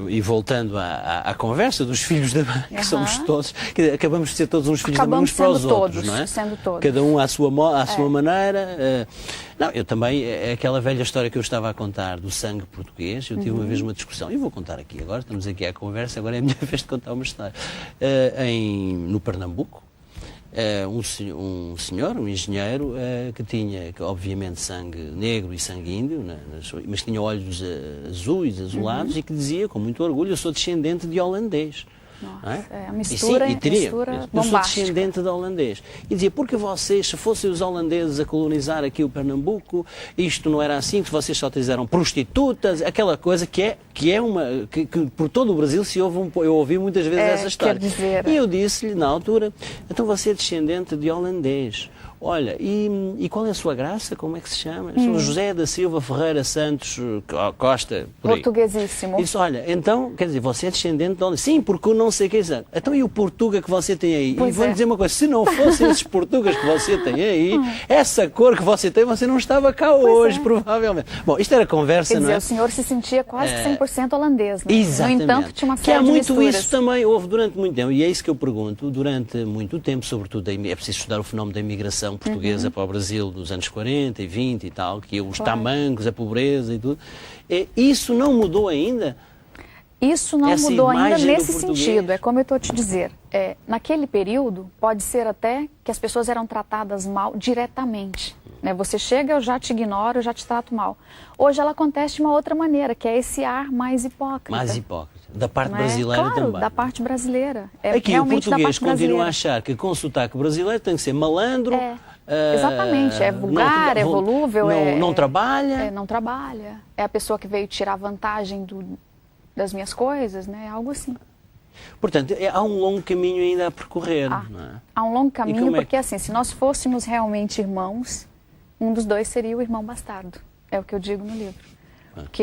E voltando à conversa dos filhos da mãe, que somos todos, que acabamos de ser todos uns filhos da mãe uns para os outros, não é? Sendo todos. Cada um à sua maneira. Não, eu também, é aquela velha história que eu estava a contar do sangue português. Eu tive uma vez uma discussão, e vou contar aqui agora, estamos aqui à conversa, agora é a minha vez de contar uma história. No Pernambuco, um senhor, um engenheiro, que tinha, obviamente, sangue negro e sangue índio, mas tinha olhos azuis, azulados, e que dizia, com muito orgulho, eu sou descendente de holandês. Nossa, é a mistura, mistura eu sou descendente de holandês. E dizia, porque vocês, se fossem os holandeses a colonizar aqui o Pernambuco, isto não era assim, que vocês só utilizaram prostitutas, aquela coisa que por todo o Brasil se ouve eu ouvi muitas vezes essa história. E eu disse-lhe, na altura, então você é descendente de holandês. Olha, e qual é a sua graça? Como é que se chama? Sou José da Silva Ferreira Santos Costa. Portuguesíssimo. Isso, olha, então, quer dizer, você é descendente de onde? Sim, porque eu não sei quem é. Então, e o Portuga que você tem aí? E vou-lhe dizer uma coisa, se não fossem esses Portugas que você tem aí, essa cor que você tem, você não estava cá hoje, provavelmente. Bom, isto era conversa, quer dizer, não é? O senhor se sentia quase 100% holandês, né? Exatamente. No entanto, tinha uma série que há de muito misturas. isso também, houve durante muito tempo, e é isso que eu pergunto, durante muito tempo, sobretudo, é preciso estudar o fenómeno da imigração portuguesa para o Brasil dos anos 40 e 20 e tal, que os tamancos, a pobreza e tudo. Isso não mudou ainda? Isso não mudou ainda nesse sentido, é como eu estou a te dizer. Naquele período, pode ser até que as pessoas eram tratadas mal diretamente. Né? Você chega, eu já te ignoro, eu já te trato mal. Hoje ela acontece de uma outra maneira, que é esse ar mais hipócrita. Mais hipócrita. Da parte brasileira claro, também. Da parte brasileira. Aqui o português continua a achar que com sotaque brasileiro tem que ser malandro. Exatamente, é vulgar, é volúvel. Não trabalha. Não trabalha. É a pessoa que veio tirar vantagem das minhas coisas, né? Algo assim. Portanto, há um longo caminho ainda a percorrer. Não é? Há um longo caminho porque, assim, se nós fôssemos realmente irmãos, um dos dois seria o irmão bastardo. É o que eu digo no livro. Porque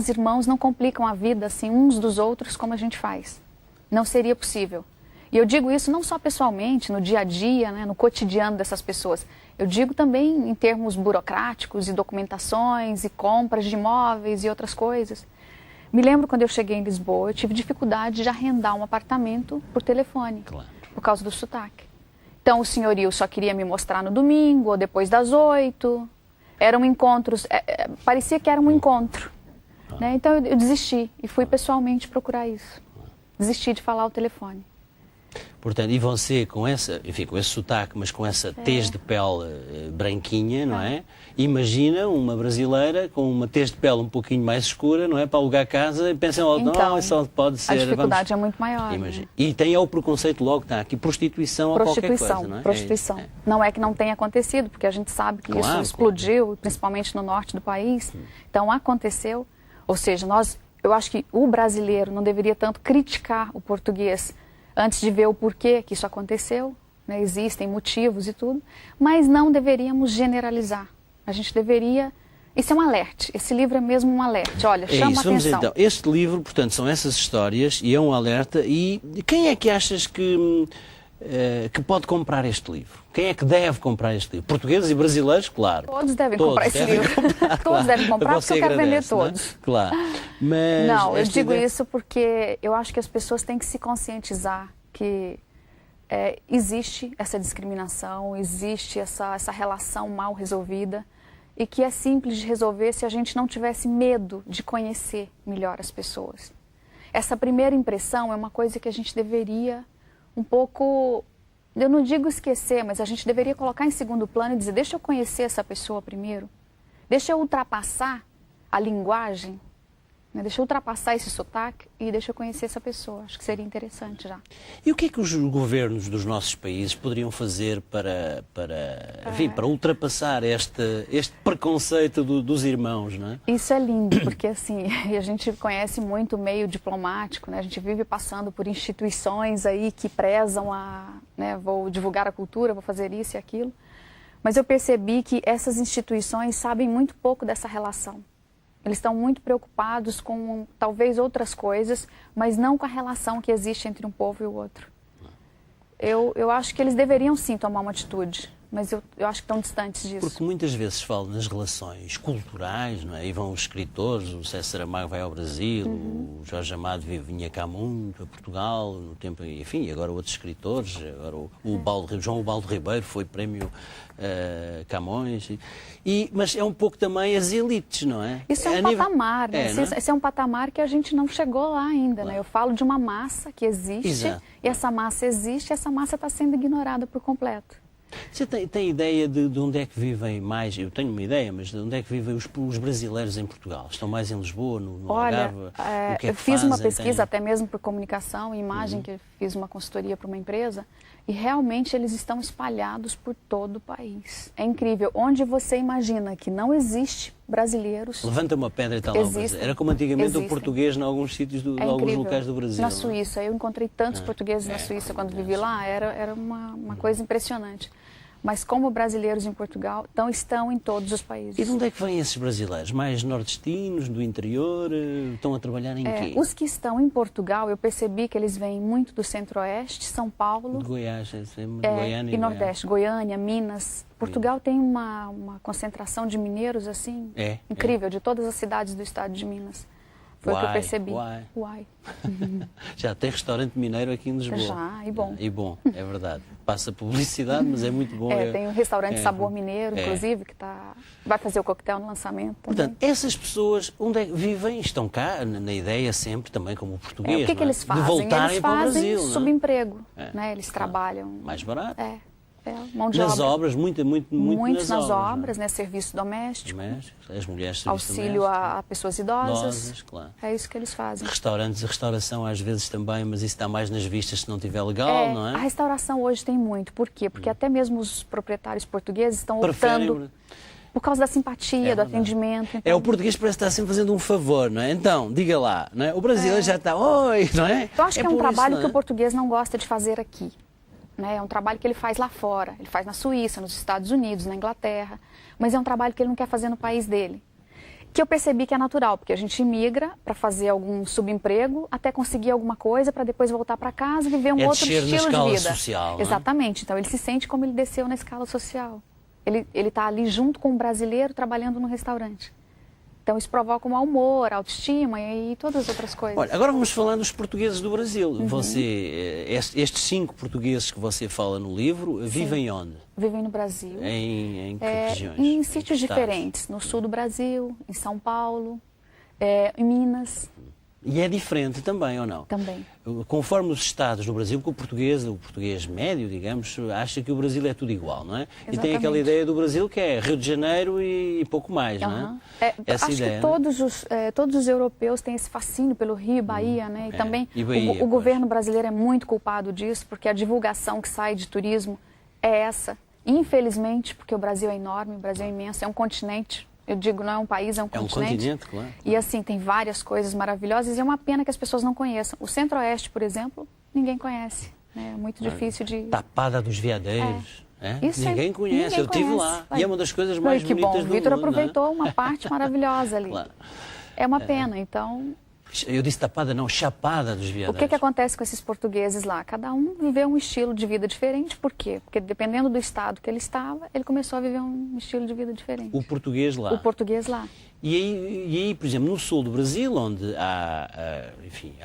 irmãos não complicam a vida assim uns dos outros como a gente faz. Não seria possível. E eu digo isso não só pessoalmente, no dia a dia, né, no cotidiano dessas pessoas. Eu digo também em termos burocráticos e documentações e compras de imóveis e outras coisas. Me lembro quando eu cheguei em Lisboa, eu tive dificuldade de arrendar um apartamento por telefone, por causa do sotaque. Então o senhorio só queria me mostrar no domingo ou depois das 8. Eram encontros, parecia que era um encontro. Né? Então eu desisti e fui pessoalmente procurar isso. Desisti de falar ao telefone. Portanto, e você com esse sotaque, mas com essa tez de pele branquinha, não é? Imagina uma brasileira com uma tez de pele um pouquinho mais escura, não é? Para alugar casa e pensam logo, não, só pode ser... A dificuldade é muito maior. Né? E tem o preconceito logo, está aqui, prostituição ou qualquer coisa, não é? Prostituição. Não é que não tenha acontecido, porque a gente sabe que isso explodiu, principalmente no norte do país. Então, aconteceu. Ou seja, eu acho que o brasileiro não deveria tanto criticar o português antes de ver o porquê que isso aconteceu, né? Existem motivos e tudo, mas não deveríamos generalizar. A gente deveria... Isso é um alerte, esse livro é mesmo um alerte, olha, chama a atenção. Então, este livro, portanto, são essas histórias e é um alerta. E quem é que achas que pode comprar este livro? Quem é que deve comprar este livro? Portugueses e brasileiros, claro. Todos devem comprar esse livro. Todos devem comprar porque eu quero vender todos. Né? Claro. Mas não, eu digo isso porque eu acho que as pessoas têm que se conscientizar que existe essa discriminação, existe essa relação mal resolvida e que é simples de resolver se a gente não tivesse medo de conhecer melhor as pessoas. Essa primeira impressão é uma coisa que a gente deveria um pouco, eu não digo esquecer, mas a gente deveria colocar em segundo plano e dizer, deixa eu conhecer essa pessoa primeiro, deixa eu ultrapassar a linguagem, né? Deixa eu ultrapassar esse sotaque e deixa eu conhecer essa pessoa. Acho que seria interessante já. E o que é que os governos dos nossos países poderiam fazer para ultrapassar este preconceito dos irmãos, não é? Isso é lindo, porque assim, a gente conhece muito o meio diplomático, né? A gente vive passando por instituições aí que prezam né, vou divulgar a cultura, vou fazer isso e aquilo. Mas eu percebi que essas instituições sabem muito pouco dessa relação. Eles estão muito preocupados com talvez outras coisas, mas não com a relação que existe entre um povo e o outro. Eu acho que eles deveriam sim tomar uma atitude. mas eu acho que estão distantes disso. Porque muitas vezes se fala nas relações culturais, não é? E vão os escritores, o César Saramago vai ao Brasil, o Jorge Amado vinha cá muito, a Portugal, no tempo, enfim, e agora outros escritores, agora João Ubaldo Ribeiro foi prémio Camões, mas é um pouco também as elites, não é? Isso é um patamar, né? Esse é um patamar que a gente não chegou lá ainda, né? Eu falo de uma massa que existe, e essa massa existe, e essa massa está sendo ignorada por completo. Você tem ideia de onde é que vivem mais? Eu tenho uma ideia, mas de onde é que vivem os brasileiros em Portugal? Estão mais em Lisboa, no Algarve? Olha, eu fiz uma pesquisa até mesmo por comunicação e imagem, que eu fiz uma consultoria para uma empresa, e realmente eles estão espalhados por todo o país. É incrível. Onde você imagina que não existe brasileiros... Levanta uma pedra e está lá. Era como antigamente o português em alguns sítios, em alguns locais do Brasil. Na Suíça, eu encontrei tantos portugueses na Suíça quando vivi lá, era uma coisa impressionante. Mas como brasileiros em Portugal estão em todos os países. E de onde é que vêm esses brasileiros? Mais nordestinos, do interior? Estão a trabalhar em quê? Os que estão em Portugal, eu percebi que eles vêm muito do Centro-Oeste, São Paulo, de Goiás, Goiânia e Nordeste, Goiânia, Minas. Portugal tem uma concentração de mineiros assim incrível, de todas as cidades do estado de Minas. Foi o que eu percebi. Uai. Já tem restaurante mineiro aqui em Lisboa. Já, e bom. E bom, é verdade. Passa publicidade, mas é muito bom. Tem um restaurante Sabor Mineiro, inclusive, que vai fazer o coquetel no lançamento também. Portanto, essas pessoas, onde é que vivem? Estão cá, na ideia sempre, também como português, o que eles fazem? De voltarem para o Brasil. Eles fazem subemprego, né? Eles trabalham... Mais barato. Mão de nas obra. Obras, muito nas obras, né? Serviço doméstico. As mulheres, auxílio a pessoas idosas. Claro. É isso que eles fazem. Restaurantes, restauração às vezes também, mas isso está mais nas vistas se não estiver legal, não é? A restauração hoje tem muito. Por quê? Porque até mesmo os proprietários portugueses estão optando por causa da simpatia, do atendimento. Então... o português parece estar sempre fazendo um favor, não é? Então, diga lá, não é? O brasileiro já está, oi, não é? Eu acho que é um trabalho que o português não gosta de fazer aqui. É um trabalho que ele faz lá fora, ele faz na Suíça, nos Estados Unidos, na Inglaterra, mas é um trabalho que ele não quer fazer no país dele. Que eu percebi que é natural, porque a gente migra para fazer algum subemprego, até conseguir alguma coisa, para depois voltar para casa e viver um outro estilo de vida. Na escala social, exatamente, então ele se sente como ele desceu na escala social. Ele está ali junto com um brasileiro trabalhando no restaurante. Então isso provoca um mau humor, autoestima e todas as outras coisas. Olha, agora vamos falar dos portugueses do Brasil. Estes 5 portugueses que você fala no livro, vivem onde? Vivem no Brasil. Em que regiões? Em sítios diferentes. No sul do Brasil, em São Paulo, em Minas. E é diferente também, ou não? Também. Conforme os estados do Brasil, porque o português médio, digamos, acha que o Brasil é tudo igual, não é? Exatamente. E tem aquela ideia do Brasil que é Rio de Janeiro e pouco mais, não é? Acho que todos os europeus têm esse fascínio pelo Rio e Bahia, né? E também o governo brasileiro é muito culpado disso, porque a divulgação que sai de turismo é essa. Infelizmente, porque o Brasil é enorme, o Brasil é imenso, é um continente. Eu digo, não é um país, é um continente. É um continente, claro. E assim, tem várias coisas maravilhosas e é uma pena que as pessoas não conheçam. O Centro-Oeste, por exemplo, ninguém conhece. É muito difícil de... Tapada dos Veadeiros. Isso ninguém conhece. Eu estive lá. E é uma das coisas mais bonitas do mundo. O Vitor aproveitou uma parte maravilhosa ali. Claro. É uma pena, então... Eu disse tapada, não, chapada dos Veadeiros. O que acontece com esses portugueses lá? Cada um viveu um estilo de vida diferente. Por quê? Porque dependendo do estado que ele estava, ele começou a viver um estilo de vida diferente. O português lá. O português lá. E aí, por exemplo, no sul do Brasil, onde há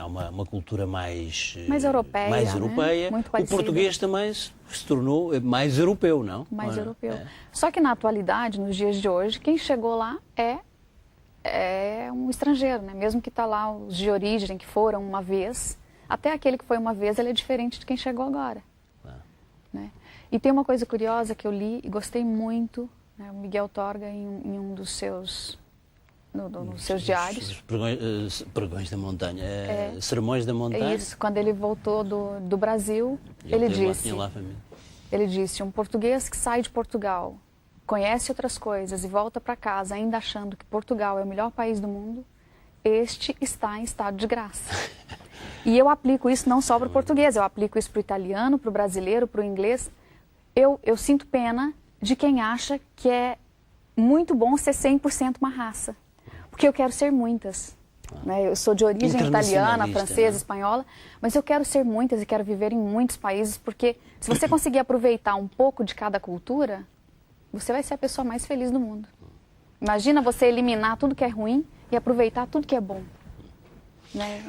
uma cultura mais europeia, né? Muito o parecida. Português também se tornou mais europeu, não? Mais europeu. Só que na atualidade, nos dias de hoje, quem chegou lá é um estrangeiro, né? Mesmo que está lá os de origem, que foram uma vez, até aquele que foi uma vez, ele é diferente de quem chegou agora. Claro. Né? E tem uma coisa curiosa que eu li e gostei muito, né? O Miguel Torga, em um dos seus, nos seus diários. Pregões da Montanha, Sermões da Montanha. É isso, quando ele voltou do Brasil, ele disse, um português que sai de Portugal, conhece outras coisas e volta para casa ainda achando que Portugal é o melhor país do mundo, este está em estado de graça. E eu aplico isso não só para o português, eu aplico isso para o italiano, para o brasileiro, para o inglês. Eu sinto pena de quem acha que é muito bom ser 100% uma raça. Porque eu quero ser muitas. né? Eu sou de origem italiana, francesa, né? Espanhola, mas eu quero ser muitas e quero viver em muitos países, porque se você conseguir aproveitar um pouco de cada cultura, você vai ser a pessoa mais feliz do mundo. Imagina você eliminar tudo que é ruim e aproveitar tudo que é bom. Né?